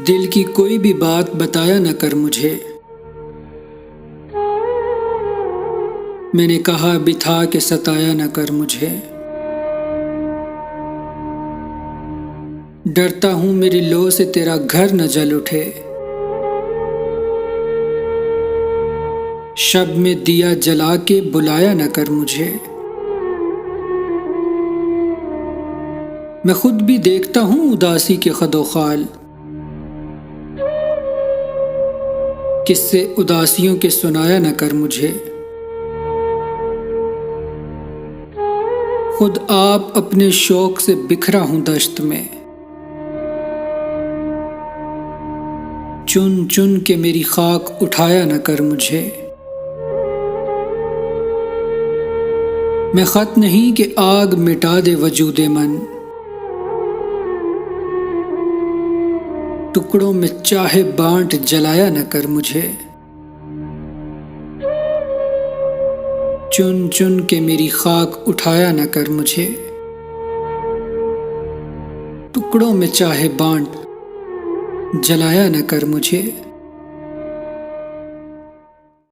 दिल की कोई भी बात बताया न कर मुझे। मैंने कहा बिठा के सताया न कर मुझे। डरता हूँ मेरी लो से तेरा घर न जल उठे। शब में दिया जला के बुलाया न कर मुझे। मैं खुद भी देखता हूँ उदासी के खदोखाल। किससे उदासियों के सुनाया न कर मुझे। खुद आप अपने शौक से बिखरा हूँ दश्त में। चुन चुन के मेरी खाक उठाया न कर मुझे। मैं खत नहीं कि आग मिटा दे वजूदे मन। टुकड़ों में चाहे बांट जलाया न कर मुझे। चुन चुन के मेरी खाक उठाया न कर मुझे। टुकड़ों में चाहे बांट जलाया न कर मुझे।